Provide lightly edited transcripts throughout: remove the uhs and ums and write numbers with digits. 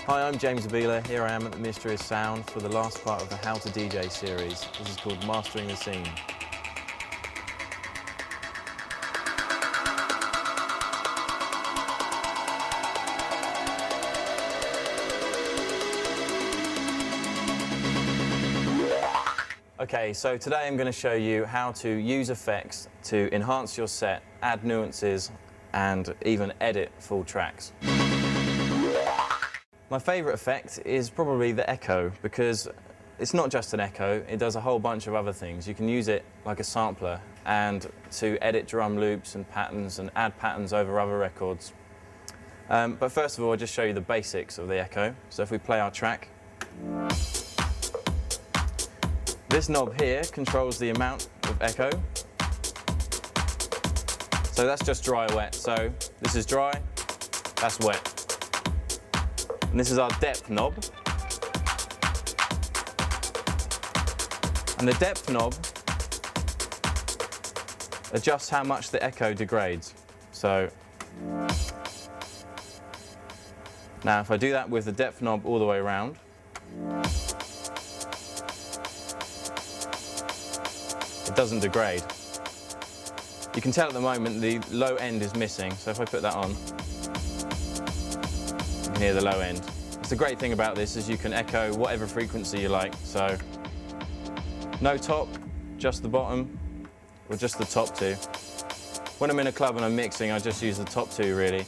Hi, I'm James Abila. Here I am at the Mystery of Sound for the last part of the How to DJ series. This is called Mastering the Scene. Okay, so today I'm going to show you how to use effects to enhance your set, add nuances, and even edit full tracks. My favourite effect is probably the echo, because it's not just an echo, it does a whole bunch of other things. You can use it like a sampler and to edit drum loops and add patterns over other records. But first of all, I'll just show you the basics of the echo. So if we play our track, this knob here controls the amount of echo. So that's just dry or wet. So this is dry, that's wet. And this is our depth knob. And the depth knob adjusts how much the echo degrades. So now if I do that with the depth knob all the way around, it doesn't degrade. You can tell at the moment the low end is missing, so if I put that on, you can hear the low end. It's the great thing about this is you can echo whatever frequency you like, so no top, just the bottom, or just the top two. When I'm in a club and I'm mixing, I just use the top two really,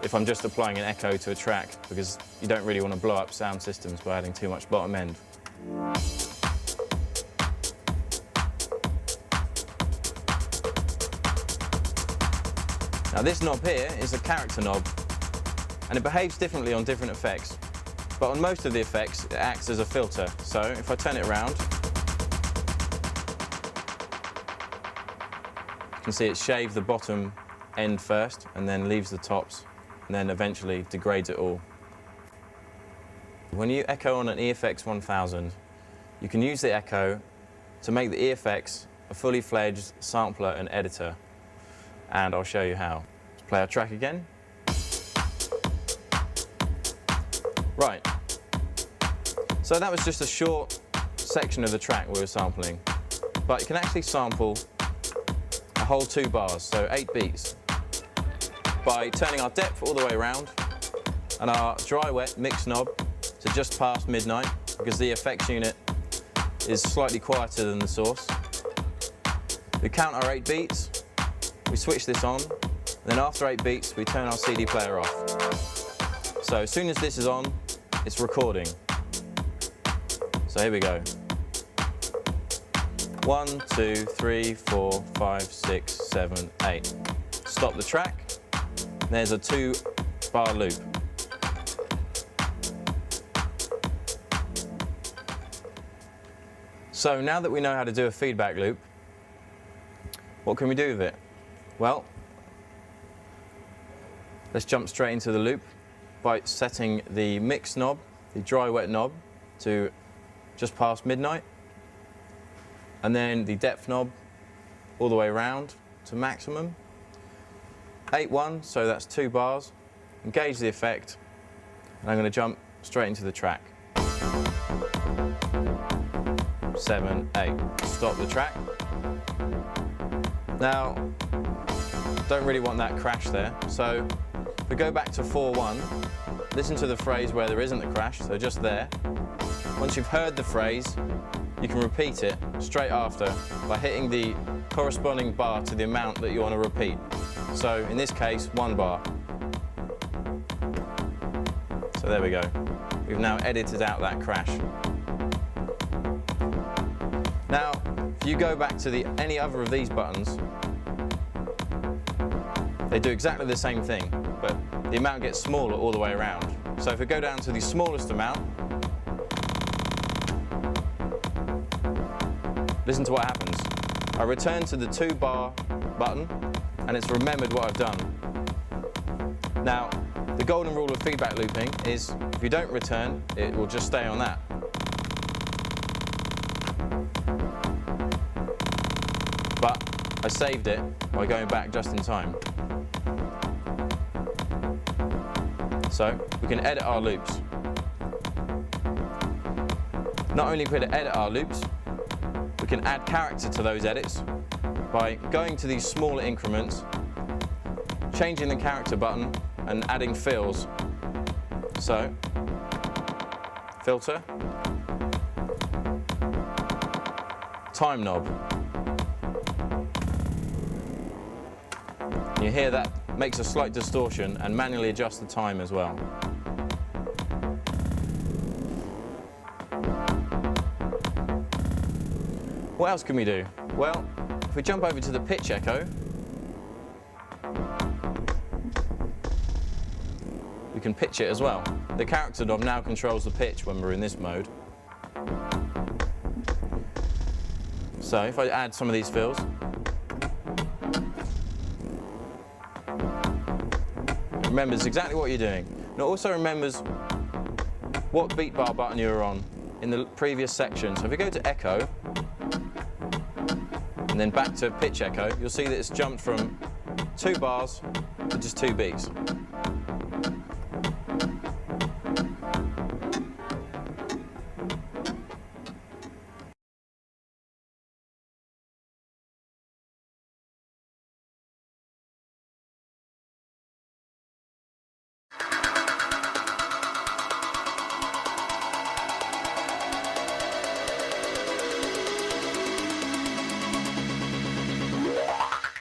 if I'm just applying an echo to a track, because you don't really want to blow up sound systems by adding too much bottom end. Now this knob here is a character knob, and it behaves differently on different effects. But on most of the effects, it acts as a filter. So if I turn it around, you can see it shaves the bottom end first, and then leaves the tops, and then eventually degrades it all. When you echo on an EFX 1000, you can use the echo to make the EFX a fully fledged sampler and editor. And I'll show you how. Let's play our track again. Right. So that was just a short section of the track we were sampling. But you can actually sample a whole 2 bars, so 8 beats, by turning our depth all the way around and our dry-wet mix knob to just past midnight, because the effects unit is slightly quieter than the source. We count our 8 beats. We switch this on, and then after 8 beats, we turn our CD player off. So as soon as this is on, it's recording. So here we go. 1, 2, 3, 4, 5, 6, 7, 8. Stop the track. There's a 2-bar loop. So now that we know how to do a feedback loop, what can we do with it? Well, let's jump straight into the loop by setting the mix knob, the dry-wet knob, to just past midnight, and then the depth knob all the way around to maximum. 8-1, so that's 2 bars. Engage the effect, and I'm going to jump straight into the track. 7, 8. Stop the track. Now, don't really want that crash there, so if we go back to 4-1, listen to the phrase where there isn't a crash, so just there. Once you've heard the phrase, you can repeat it straight after by hitting the corresponding bar to the amount that you want to repeat. So in this case, 1 bar. So there we go. We've now edited out that crash. Now, if you go back to any other of these buttons, they do exactly the same thing, but the amount gets smaller all the way around. So if we go down to the smallest amount, listen to what happens. I return to the 2-bar button, and it's remembered what I've done. Now, the golden rule of feedback looping is if you don't return, it will just stay on that. But I saved it by going back just in time. So we can edit our loops. Not only can we edit our loops, we can add character to those edits by going to these smaller increments, changing the character button and adding fills. So, filter, time knob. You hear that makes a slight distortion and manually adjust the time as well. What else can we do? Well, if we jump over to the pitch echo, we can pitch it as well. The character knob now controls the pitch when we're in this mode. So if I add some of these fills, it remembers exactly what you're doing. And it also remembers what beat bar button you were on in the previous section. So if we go to echo, and then back to pitch echo, you'll see that it's jumped from 2 bars to just 2 beats.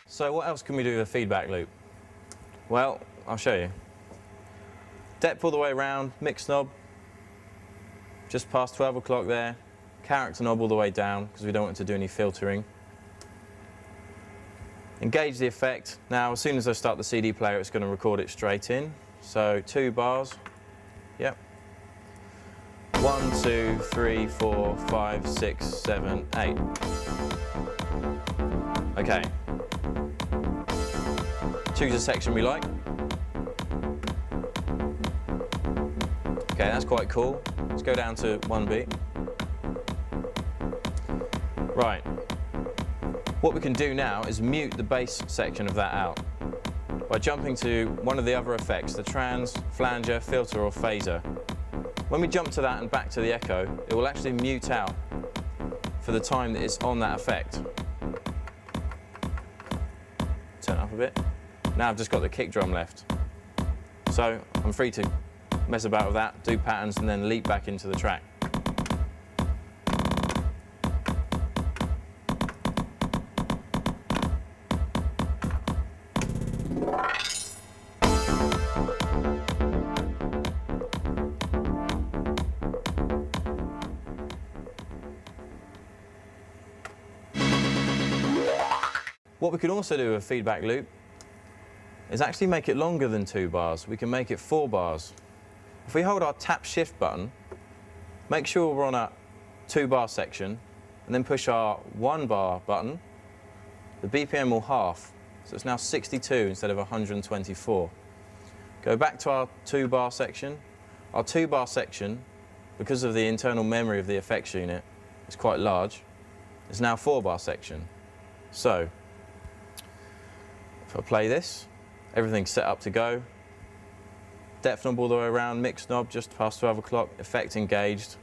So what else can we do with a feedback loop? Well, I'll show you. Depth all the way around, mix knob, just past 12 o'clock there. Character knob all the way down, because we don't want to do any filtering. Engage the effect. Now, as soon as I start the CD player, it's going to record it straight in. So 2 bars, yep. 1, 2, 3, 4, 5, 6, 7, 8. Okay. Choose a section we like. Okay, that's quite cool. Let's go down to 1 beat. Right. What we can do now is mute the bass section of that out by jumping to one of the other effects, the trans, flanger, filter or phaser. When we jump to that and back to the echo, it will actually mute out for the time that it's on that effect. Turn it up a bit. Now I've just got the kick drum left. So I'm free to mess about with that, do patterns and then leap back into the track. What we can also do with a feedback loop is actually make it longer than 2 bars. We can make it 4 bars. If we hold our tap shift button, make sure we're on a 2 bar section, and then push our 1 bar button, the BPM will half. So it's now 62 instead of 124. Go back to our 2 bar section. Our 2 bar section, because of the internal memory of the effects unit, is quite large. It's now 4 bar section. So, if I play this, everything's set up to go. Depth knob all the way around, mix knob just past 12 o'clock, effect engaged.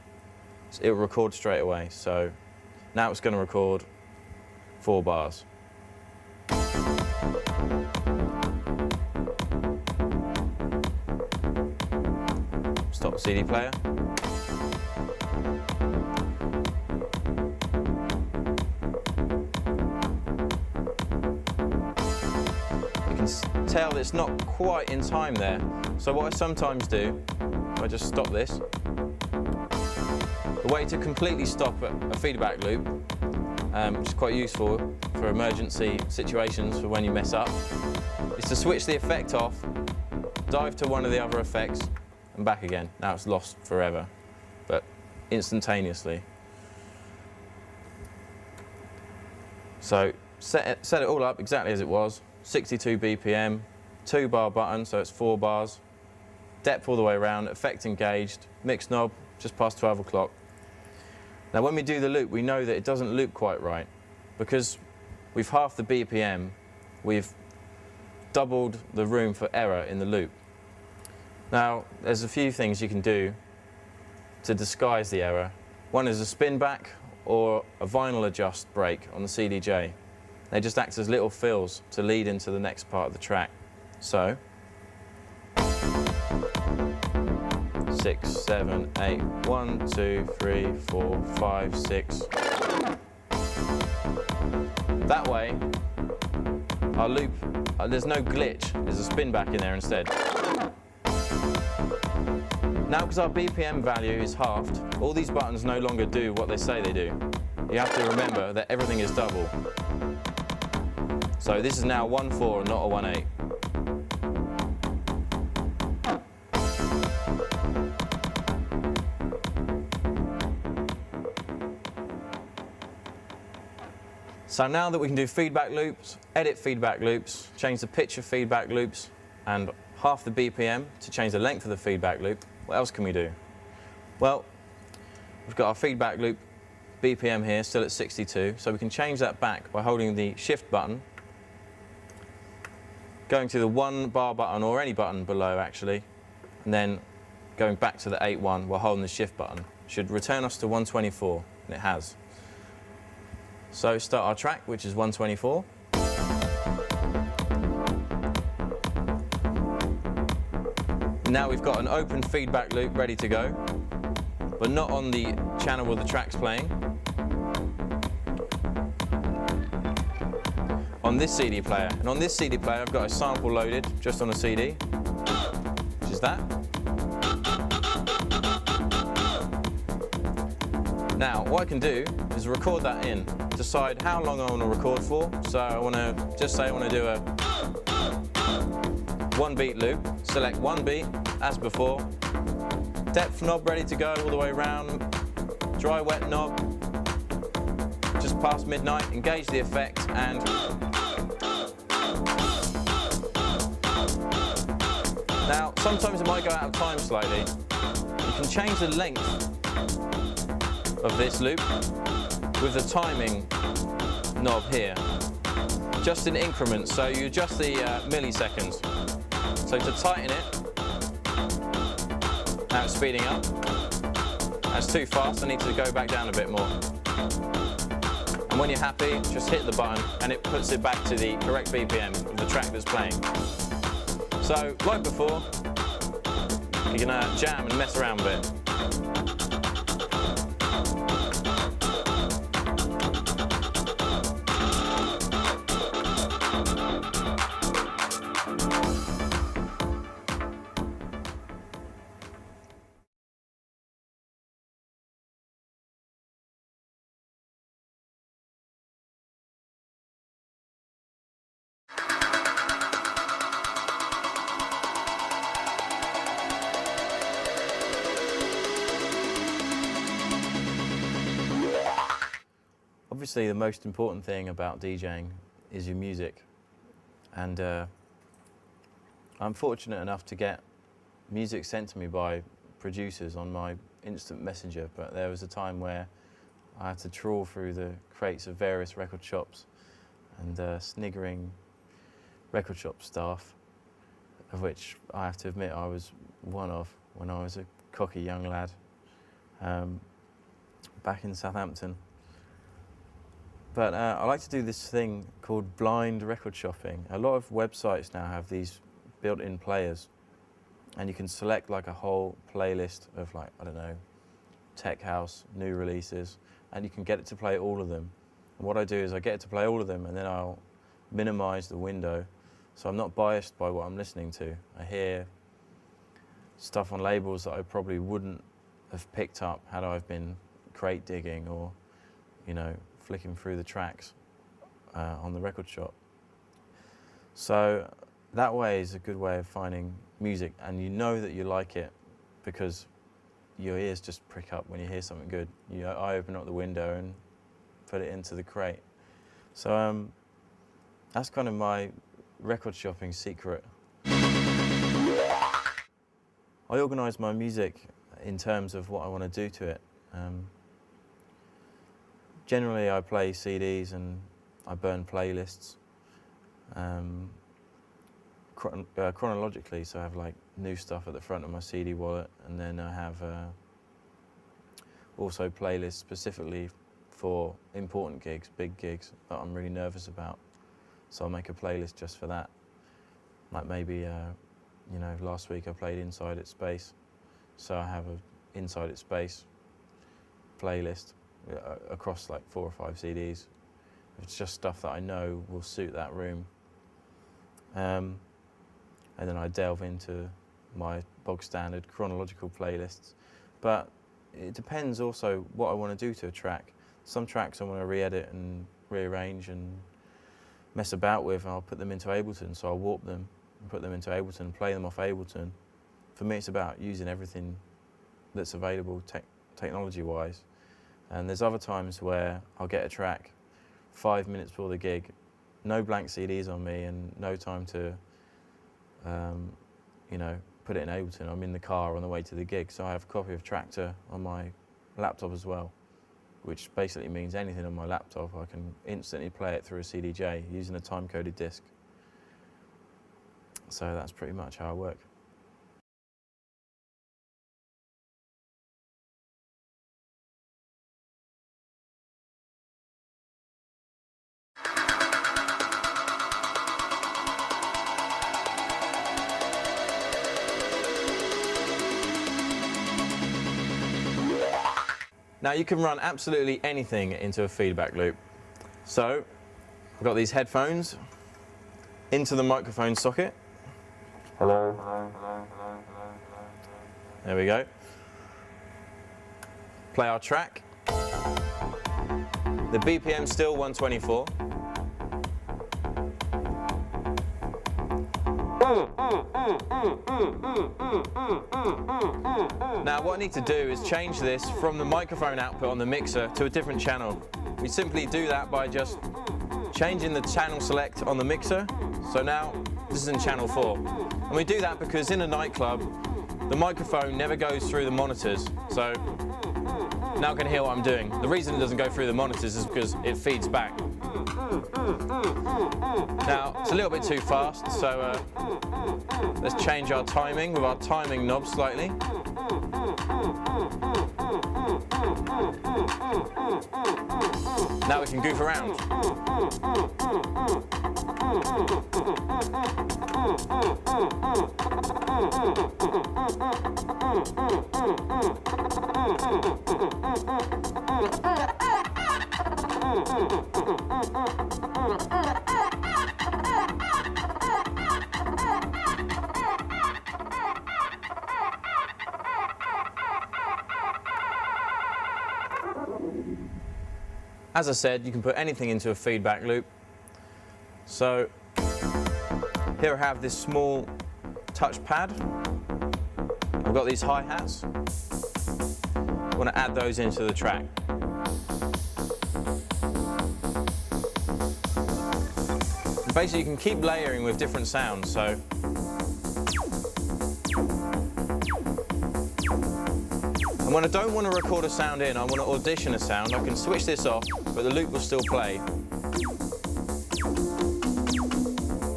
So it'll record straight away. So now it's going to record 4 bars. Stop the CD player. Tell that it's not quite in time there. So what I sometimes do, I just stop this. The way to completely stop a feedback loop, which is quite useful for emergency situations for when you mess up, is to switch the effect off, dive to one of the other effects, and back again. Now it's lost forever, but instantaneously. So set it all up exactly as it was. 62 BPM, 2 bar button, so it's 4 bars, depth all the way around, effect engaged, mix knob, just past 12 o'clock. Now when we do the loop, we know that it doesn't loop quite right. Because we've halved the BPM, we've doubled the room for error in the loop. Now, there's a few things you can do to disguise the error. One is a spin back or a vinyl adjust break on the CDJ. They just act as little fills to lead into the next part of the track. So, 6, 7, 8, 1, 2, 3, 4, 5, 6. That way, our loop, there's no glitch, there's a spin back in there instead. Now, because our BPM value is halved, all these buttons no longer do what they say they do. You have to remember that everything is double. So this is now 1/4 and not a 1/8. So now that we can do feedback loops, edit feedback loops, change the pitch of feedback loops, and half the BPM to change the length of the feedback loop, what else can we do? Well, we've got our feedback loop BPM here, still at 62, so we can change that back by holding the shift button, going to the 1 bar button, or any button below actually, and then going back to the 8-1 while holding the shift button. Should return us to 124, and it has. So start our track, which is 124. Now we've got an open feedback loop ready to go, but not on the channel where the track's playing. On this CD player. And on this CD player, I've got a sample loaded just on a CD, which is that. Now, what I can do is record that in, decide how long I want to record for. So I want to just say I want to do a 1 beat loop, select 1 beat, as before. Depth knob ready to go all the way around. Dry wet knob, just past midnight, engage the effect, and now sometimes it might go out of time slightly. You can change the length of this loop with the timing knob here, just in increments, so you adjust the milliseconds. So to tighten it, now it's speeding up. That's too fast, I need to go back down a bit more. And when you're happy, just hit the button and it puts it back to the correct BPM of the track that's playing. So, like before, you're gonna jam and mess around a bit. Obviously, the most important thing about DJing is your music, and I'm fortunate enough to get music sent to me by producers on my instant messenger, but there was a time where I had to trawl through the crates of various record shops and sniggering record shop staff, of which I have to admit I was one of when I was a cocky young lad back in Southampton. But I like to do this thing called blind record shopping. A lot of websites now have these built-in players, and you can select like a whole playlist of, like, I don't know, tech house, new releases, and you can get it to play all of them. And what I do is I get it to play all of them, and then I'll minimize the window so I'm not biased by what I'm listening to. I hear stuff on labels that I probably wouldn't have picked up had I been crate digging or, you know, flicking through the tracks on the record shop. So that way is a good way of finding music, and you know that you like it because your ears just prick up when you hear something good. I open up the window and put it into the crate. So that's kind of my record shopping secret. I organise my music in terms of what I want to do to it. Generally, I play CDs and I burn playlists chronologically, so I have like new stuff at the front of my CD wallet, and then I have also playlists specifically for important gigs, big gigs that I'm really nervous about. So I'll make a playlist just for that. Like maybe, you know, last week I played Inside Its Space, so I have a Inside Its Space playlist across like 4 or 5 CDs. It's just stuff that I know will suit that room. And then I delve into my bog standard chronological playlists. But it depends also what I want to do to a track. Some tracks I want to re-edit and rearrange and mess about with, and I'll put them into Ableton, so I'll warp them and put them into Ableton, play them off Ableton. For me, it's about using everything that's available technology-wise. And there's other times where I'll get a track 5 minutes before the gig, no blank CDs on me and no time to, you know, put it in Ableton. I'm in the car on the way to the gig, so I have a copy of Tractor on my laptop as well, which basically means anything on my laptop, I can instantly play it through a CDJ using a time-coded disc. So that's pretty much how I work. Now you can run absolutely anything into a feedback loop. So I've got these headphones into the microphone socket. Hello. There we go. Play our track. The BPM's still 124. Now what I need to do is change this from the microphone output on the mixer to a different channel. We simply do that by just changing the channel select on the mixer. So now this is in channel 4. And we do that because in a nightclub, the microphone never goes through the monitors. So now I can hear what I'm doing. The reason it doesn't go through the monitors is because it feeds back. Now, it's a little bit too fast, so let's change our timing with our timing knob slightly. Now we can goof around. As I said, you can put anything into a feedback loop. So here I have this small touch pad. I've got these hi-hats. I want to add those into the track. And basically, you can keep layering with different sounds. So and when I don't want to record a sound in, I want to audition a sound, I can switch this off, but the loop will still play.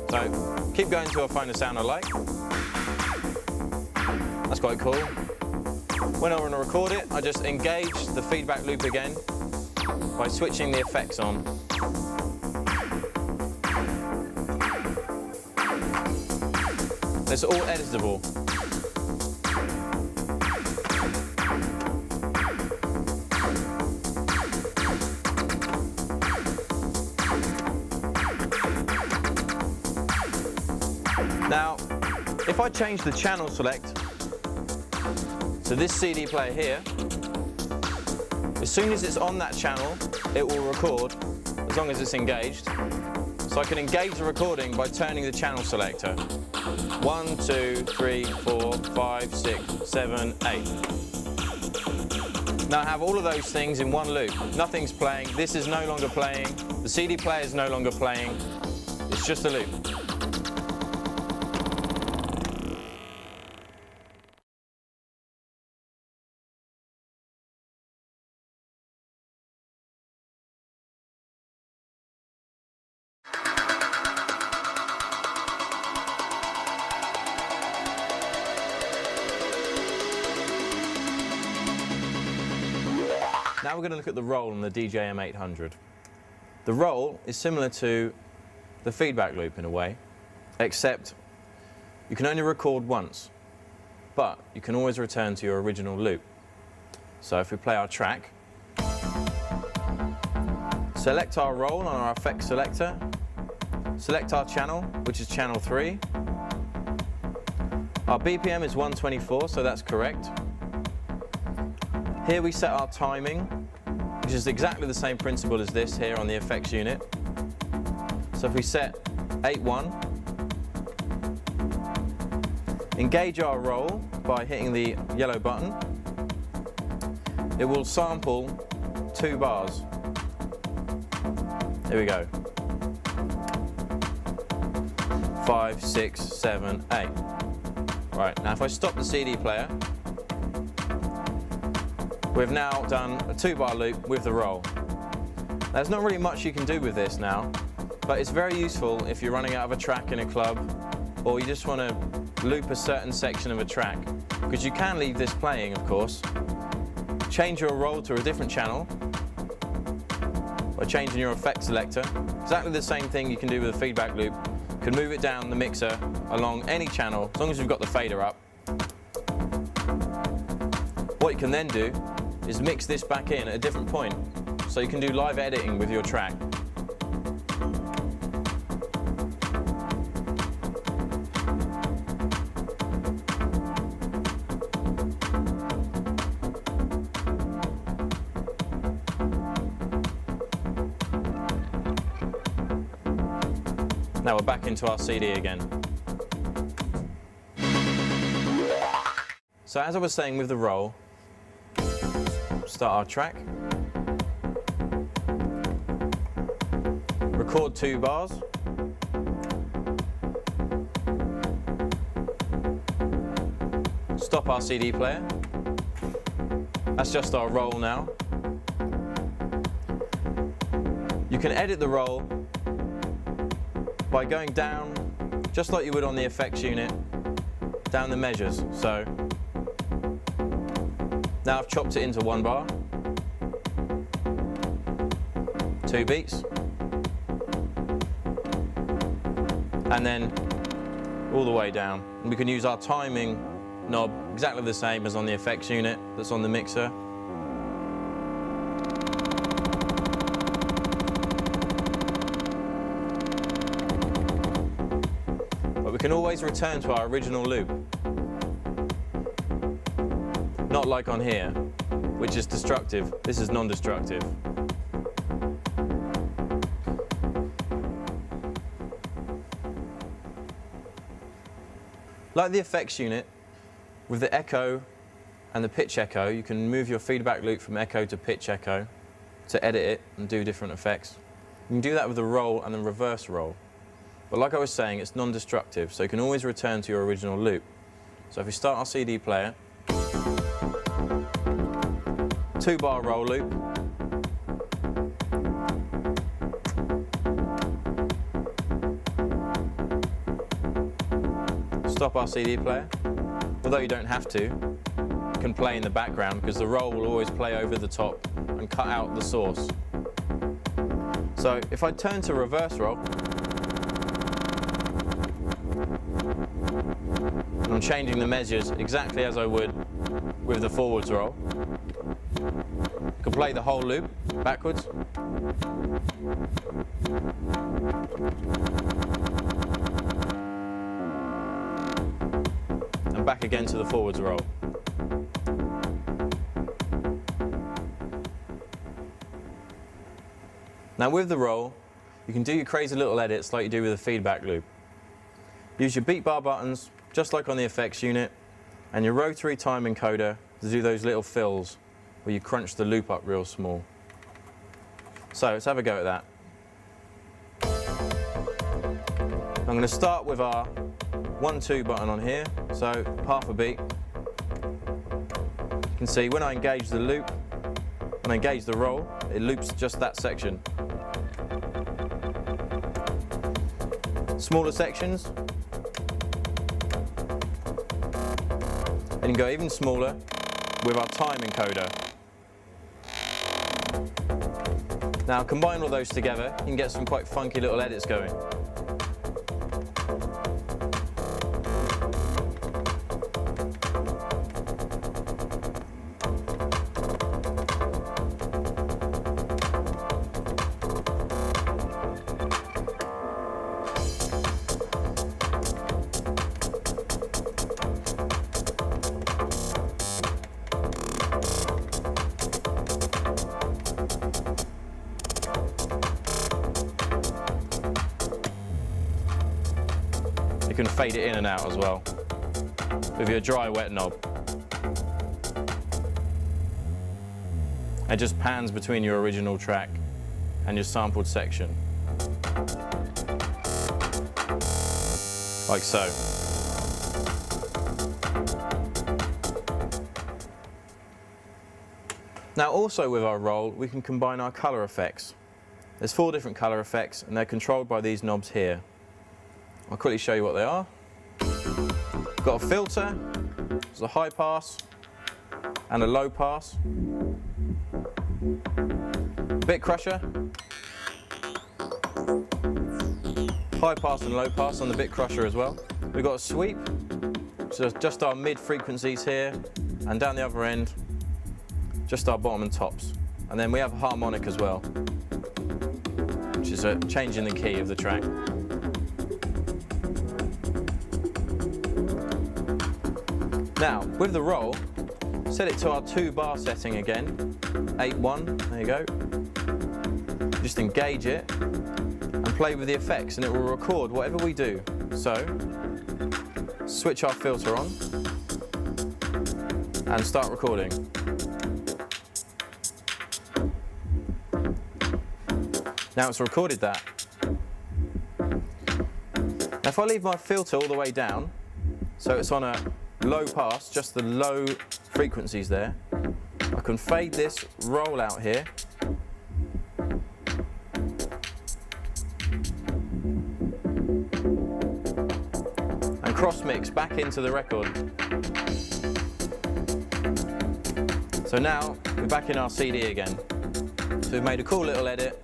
So keep going until I find a sound I like. That's quite cool. When I want to record it, I just engage the feedback loop again by switching the effects on. It's all editable. Now, if I change the channel select to this CD player here, as soon as it's on that channel, it will record, as long as it's engaged. So I can engage the recording by turning the channel selector. 1, 2, 3, 4, 5, 6, 7, 8. Now I have all of those things in one loop. Nothing's playing, this is no longer playing, the CD player is no longer playing, it's just a loop. Now we're going to look at the roll on the DJM 800. The roll is similar to the feedback loop in a way, except you can only record once, but you can always return to your original loop. So if we play our track, select our roll on our effects selector, select our channel, which is channel 3. Our BPM is 124, so that's correct. Here we set our timing, which is exactly the same principle as this here on the effects unit. So if we set 8-1, engage our roll by hitting the yellow button, it will sample 2 bars. Here we go. 5, 6, 7, 8. Right, now if I stop the CD player, we've now done a 2-bar loop with the roll. There's not really much you can do with this now, but it's very useful if you're running out of a track in a club, or you just want to loop a certain section of a track, because you can leave this playing, of course. Change your roll to a different channel by changing your effect selector. Exactly the same thing you can do with a feedback loop. You can move it down the mixer along any channel, as long as you've got the fader up. What you can then do is mix this back in at a different point, so you can do live editing with your track. Now we're back into our CD again. So as I was saying with the roll, start our track, record 2 bars, stop our CD player, that's just our roll now. You can edit the roll by going down, just like you would on the effects unit, down the measures. So now I've chopped it into 1 bar, 2 beats, and then all the way down. And we can use our timing knob exactly the same as on the effects unit that's on the mixer. But we can always return to our original loop. Not like on here, which is destructive. This is non-destructive. Like the effects unit, with the echo and the pitch echo, you can move your feedback loop from echo to pitch echo to edit it and do different effects. You can do that with the roll and the reverse roll. But like I was saying, it's non-destructive, so you can always return to your original loop. So if we start our CD player, 2-bar roll loop, stop our CD player, although you don't have to, you can play in the background because the roll will always play over the top and cut out the source. So if I turn to reverse roll, and I'm changing the measures exactly as I would with the forwards roll, you can play the whole loop backwards. And back again to the forwards roll. Now with the roll, you can do your crazy little edits like you do with a feedback loop. Use your beat bar buttons, just like on the effects unit, and your rotary time encoder to do those little fills where you crunch the loop up real small. So let's have a go at that. I'm going to start with our 1-2 button on here, so half a beat. You can see when I engage the loop, when I engage the roll, it loops just that section. Smaller sections, and you can go even smaller with our time encoder. Now combine all those together, you can get some quite funky little edits going. You can fade it in and out as well with your dry wet knob. It just pans between your original track and your sampled section. Like so. Now also with our roll, we can combine our colour effects. There's 4 different colour effects and they're controlled by these knobs here. I'll quickly show you what they are. We've got a filter, there's a high pass and a low pass. Bit crusher. High pass and low pass on the bit crusher as well. We've got a sweep, so just our mid frequencies here, and down the other end, just our bottom and tops. And then we have a harmonic as well, which is a change in the key of the track. Now, with the roll, set it to our 2-bar setting again, 8-1, there you go. Just engage it and play with the effects and it will record whatever we do. So, switch our filter on and start recording. Now it's recorded that. Now if I leave my filter all the way down, so it's on a low pass, just the low frequencies there, I can fade this roll out here. And cross mix back into the record. So now we're back in our CD again. So we've made a cool little edit,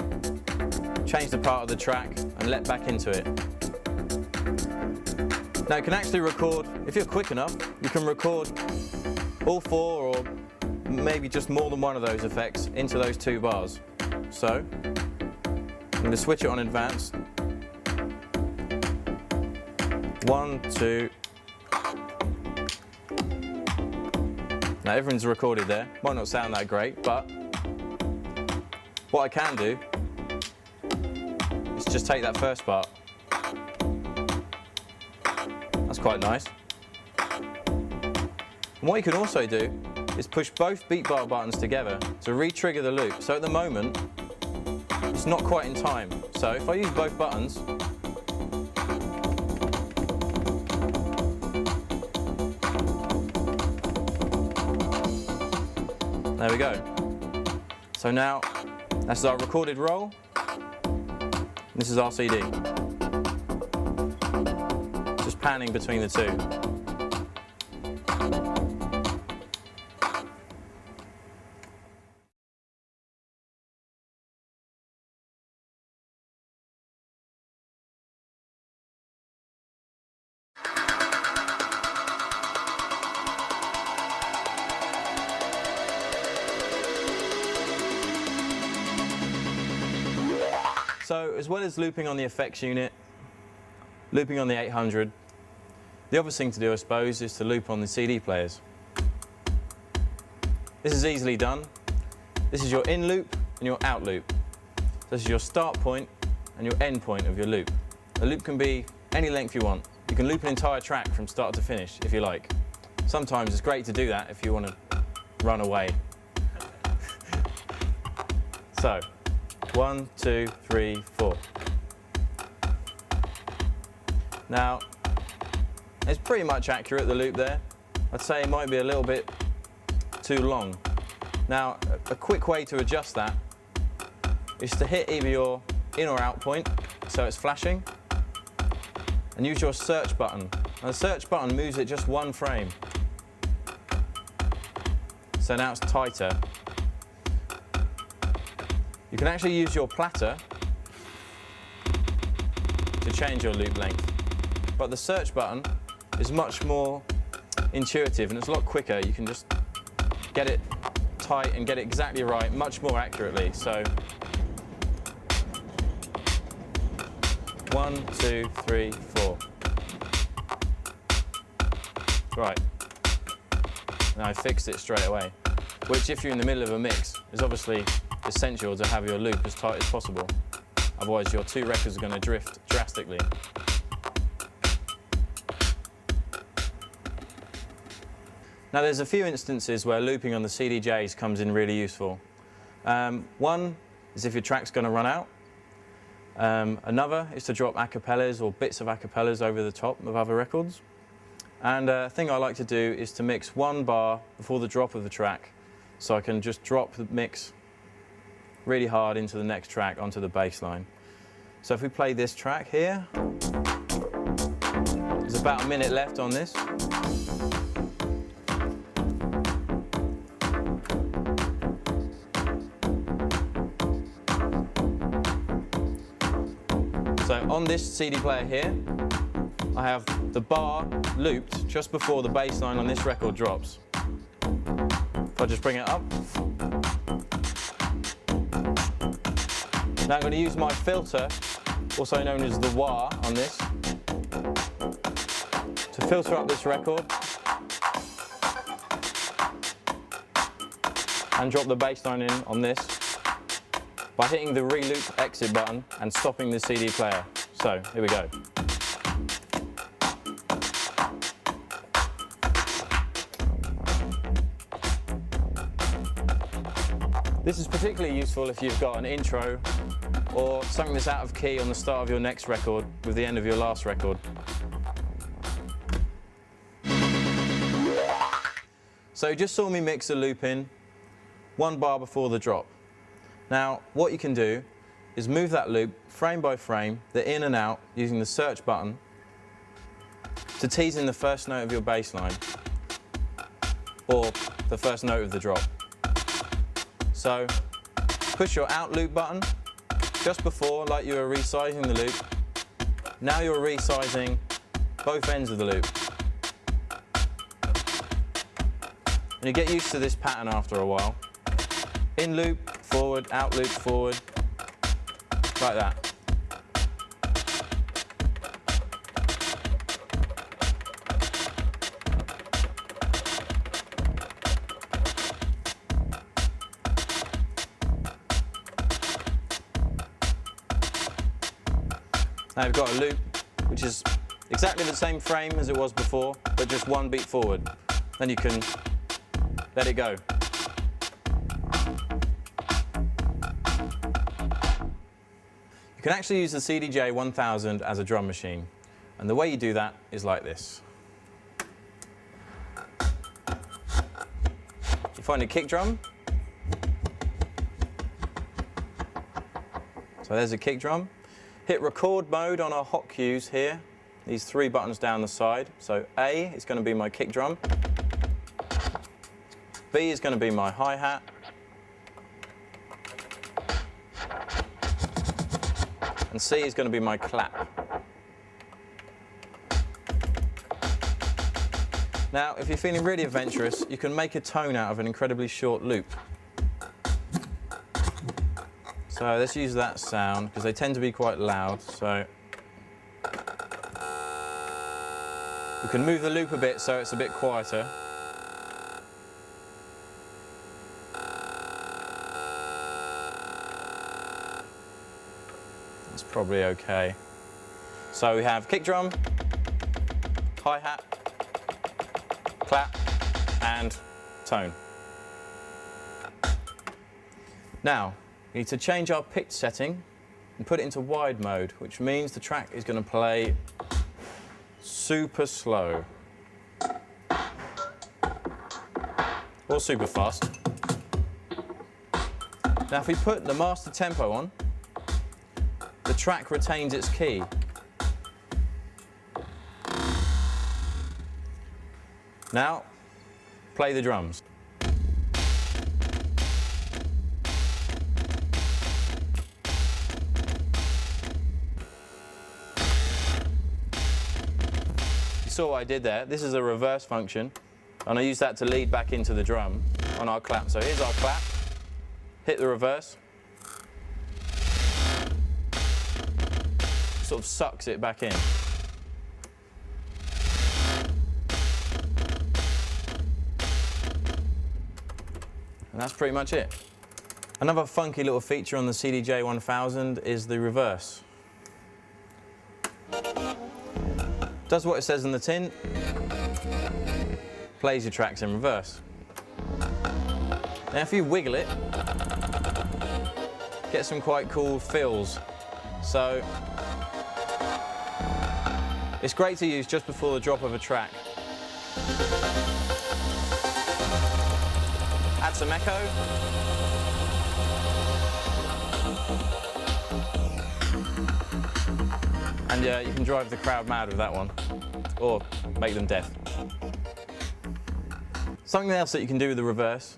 changed the part of the track and let back into it. Now you can actually record, if you're quick enough, you can record all 4 or maybe just more than one of those effects into those 2 bars. So, I'm going to switch it on advanced. 1, 2. Now everything's recorded there. Might not sound that great, but what I can do is just take that first part. That's quite nice. And what you can also do is push both beat bar buttons together to re-trigger the loop. So at the moment, it's not quite in time. So if I use both buttons, there we go. So now, that's our recorded roll. This is our CD. Just panning between the 2. So as well as looping on the effects unit, looping on the 800, the obvious thing to do, I suppose, is to loop on the CD players. This is easily done. This is your in loop and your out loop. This is your start point and your end point of your loop. The loop can be any length you want. You can loop an entire track from start to finish if you like. Sometimes it's great to do that if you want to run away. So, 1, 2, 3, 4. Now, it's pretty much accurate, the loop there. I'd say it might be a little bit too long. Now, a quick way to adjust that is to hit either your in or out point, so it's flashing, and use your search button. And the search button moves it just 1 frame. So now it's tighter. You can actually use your platter to change your loop length, but the search button is much more intuitive and it's a lot quicker. You can just get it tight and get it exactly right, much more accurately. So 1, 2, 3, 4. Right. Now I fixed it straight away, which if you're in the middle of a mix is obviously essential to have your loop as tight as possible. Otherwise your two records are going to drift drastically. Now there's a few instances where looping on the CDJs comes in really useful. One is if your track's going to run out. Another is to drop acapellas or bits of acapellas over the top of other records. And a thing I like to do is to mix one bar before the drop of the track, so I can just drop the mix really hard into the next track onto the bass line. So if we play this track here, there's about a minute left on this. So on this CD player here, I have the bar looped just before the bass line on this record drops. If I just bring it up. Now I'm going to use my filter, also known as the wah on this, to filter up this record and drop the bass line in on this by hitting the re-loop exit button and stopping the CD player. So, here we go. This is particularly useful if you've got an intro or something that's out of key on the start of your next record with the end of your last record. So you just saw me mix a loop in, one bar before the drop. Now, what you can do is move that loop frame by frame, the in and out, using the search button to tease in the first note of your bass line or the first note of the drop. So push your out loop button just before, like you were resizing the loop. Now you're resizing both ends of the loop. And you get used to this pattern after a while. In loop, forward, out loop, forward, like that. Now we've got a loop which is exactly the same frame as it was before, but just one beat forward. Then you can let it go. You can actually use the CDJ 1000 as a drum machine, and the way you do that is like this. You find a kick drum. So there's a kick drum. Hit record mode on our hot cues here, these three buttons down the side. So A is going to be my kick drum, B is going to be my hi-hat, and C is going to be my clap. Now, if you're feeling really adventurous, you can make a tone out of an incredibly short loop. So let's use that sound, because they tend to be quite loud. So we can move the loop a bit so it's a bit quieter. That's probably okay. So we have kick drum, hi-hat, clap, and tone. Now, we need to change our pitch setting and put it into wide mode, which means the track is going to play super slow or super fast. Now, if we put the master tempo on, the track retains its key. Now, play the drums. saw what I did there. This is a reverse function, and I use that to lead back into the drum on our clap. So here's our clap, hit the reverse, sort of sucks it back in. And that's pretty much it. Another funky little feature on the CDJ 1000 is the reverse. Does what it says on the tin, plays your tracks in reverse. Now if you wiggle it, get some quite cool fills. So it's great to use just before the drop of a track. Add some echo. And you can drive the crowd mad with that one, or make them deaf. Something else that you can do with the reverse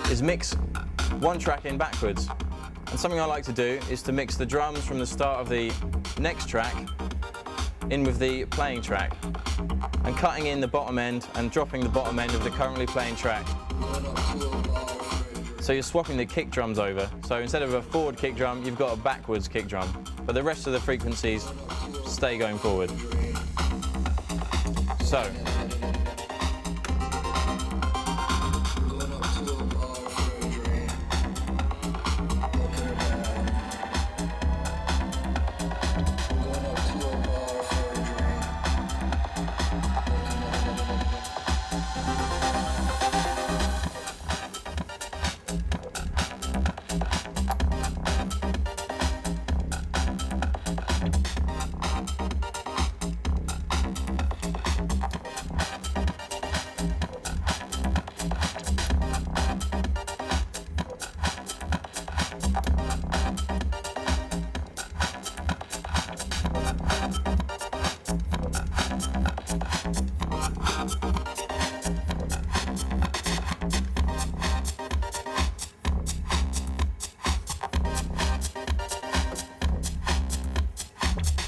is mix one track in backwards. And something I like to do is to mix the drums from the start of the next track in with the playing track, and cutting in the bottom end and dropping the bottom end of the currently playing track. So you're swapping the kick drums over. So instead of a forward kick drum, you've got a backwards kick drum. But the rest of the frequencies stay going forward. So.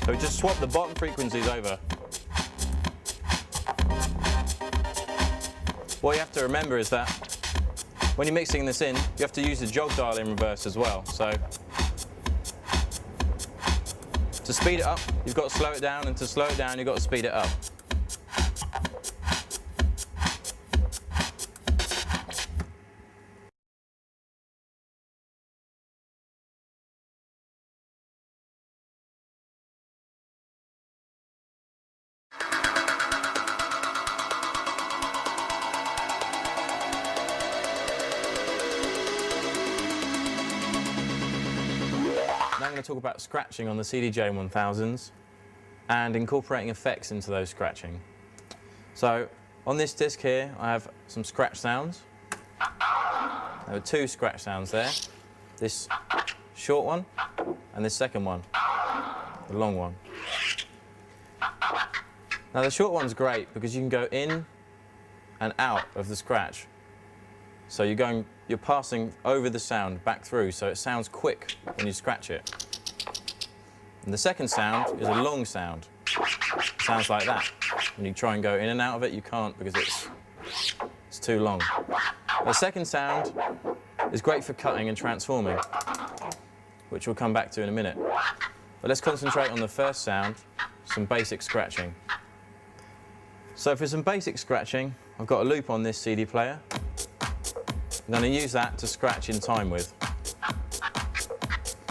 So we just swap the bottom frequencies over. What you have to remember is that when you're mixing this in, you have to use the jog dial in reverse as well. So to speed it up, you've got to slow it down, and to slow it down, you've got to speed it up. Now I'm going to talk about scratching on the CDJ 1000s and incorporating effects into those scratching. So on this disc here I have some scratch sounds. There are two scratch sounds there. This short one and this second one, the long one. Now the short one's great because you can go in and out of the scratch. So you're passing over the sound back through, so it sounds quick when you scratch it. And the second sound is a long sound. It sounds like that. When you try and go in and out of it, you can't because it's too long. The second sound is great for cutting and transforming, which we'll come back to in a minute. But let's concentrate on the first sound, some basic scratching. So for some basic scratching, I've got a loop on this CD player. I'm going to use that to scratch in time with.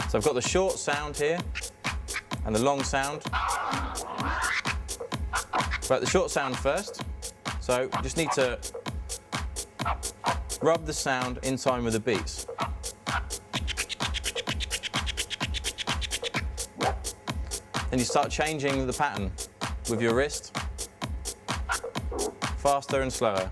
So I've got the short sound here and the long sound. But the short sound first. So you just need to rub the sound in time with the beats. Then you start changing the pattern with your wrist, faster and slower.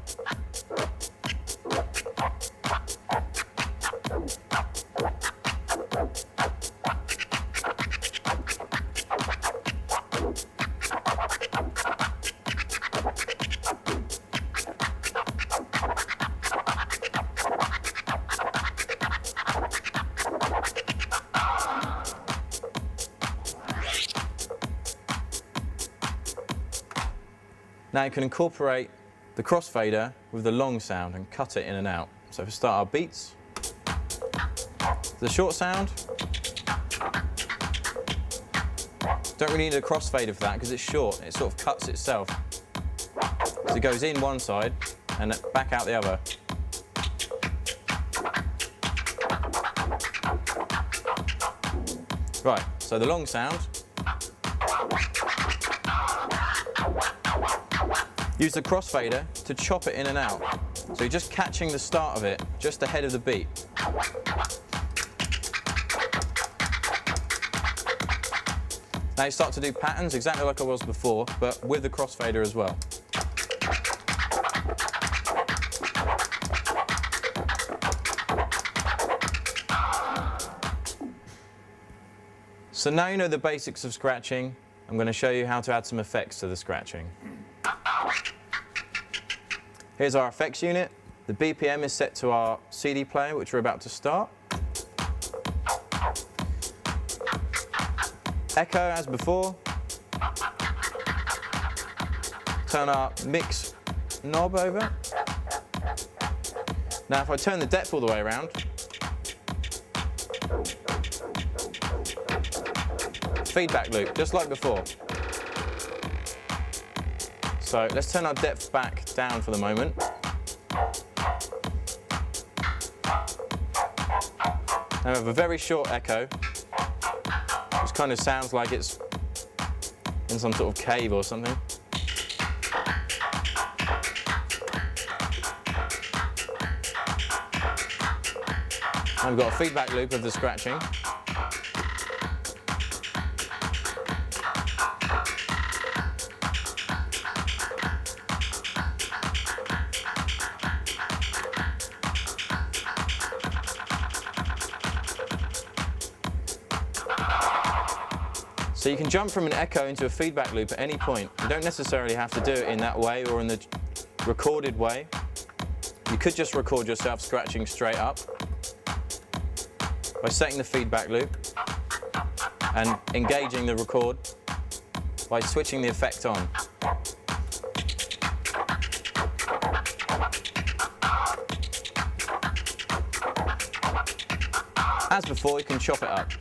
Now you can incorporate the crossfader with the long sound and cut it in and out. So if we start our beats, the short sound, don't really need a crossfader for that because it's short, it sort of cuts itself. So it goes in one side and back out the other. Right, so the long sound. Use the crossfader to chop it in and out. So you're just catching the start of it just ahead of the beat. Now you start to do patterns exactly like I was before, but with the crossfader as well. So now you know the basics of scratching. I'm going to show you how to add some effects to the scratching. Here's our effects unit. The BPM is set to our CD player, which we're about to start. Echo as before. Turn our mix knob over. Now if I turn the depth all the way around, feedback loop, just like before. So let's turn our depth back down for the moment. Now we have a very short echo, which kind of sounds like it's in some sort of cave or something. And we've got a feedback loop of the scratching. So you can jump from an echo into a feedback loop at any point. You don't necessarily have to do it in that way or in the recorded way. You could just record yourself scratching straight up by setting the feedback loop and engaging the record by switching the effect on. As before, you can chop it up.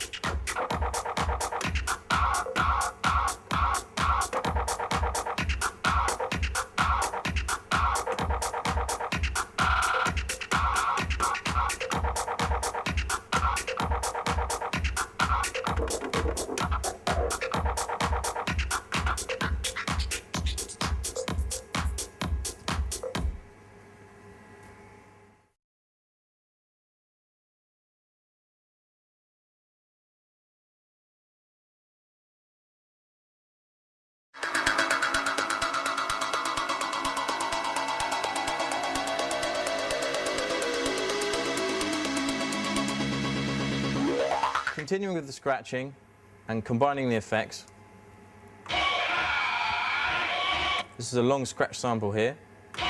Continuing with the scratching and combining the effects. This is a long scratch sample here. I'm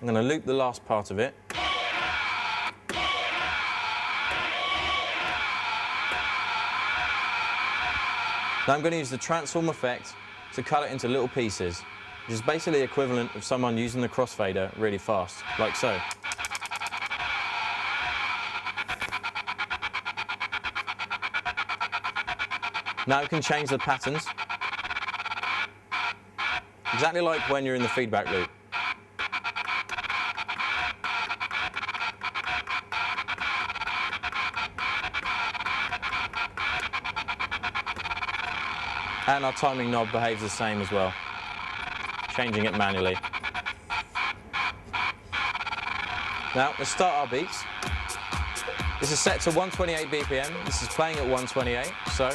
going to loop the last part of it. Now I'm going to use the transform effect to cut it into little pieces, which is basically the equivalent of someone using the crossfader really fast, like so. Now you can change the patterns, exactly like when you're in the feedback loop. And our timing knob behaves the same as well, changing it manually. Now let's start our beats. This is set to 128 BPM. This is playing at 128, so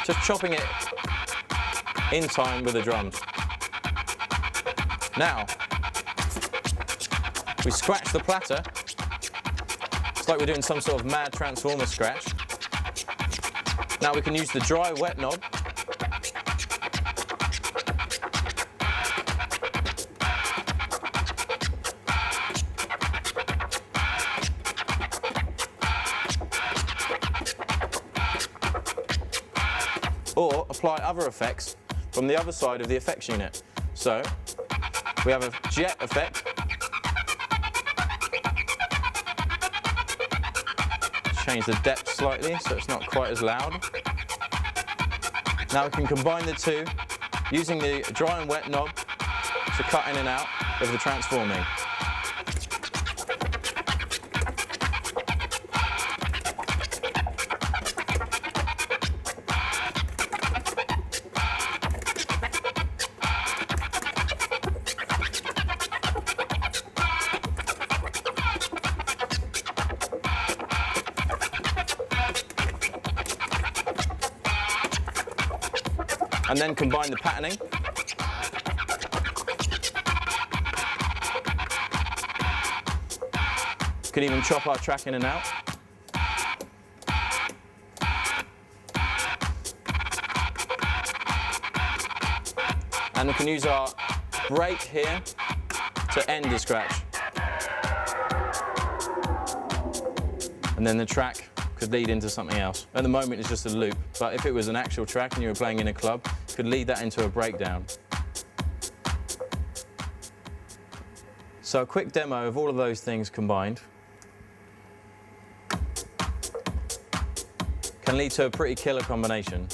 just chopping it in time with the drums. Now, we scratch the platter. It's like we're doing some sort of mad transformer scratch. Now we can use the dry wet knob or apply other effects from the other side of the effects unit. So we have a jet effect. Change the depth slightly so it's not quite as loud. Now we can combine the two using the dry and wet knob to cut in and out of the transforming. And then combine the patterning. Could even chop our track in and out. And we can use our break here to end the scratch. And then the track could lead into something else. At the moment it's just a loop, but if it was an actual track and you were playing in a club, could lead that into a breakdown. So a quick demo of all of those things combined can lead to a pretty killer combination.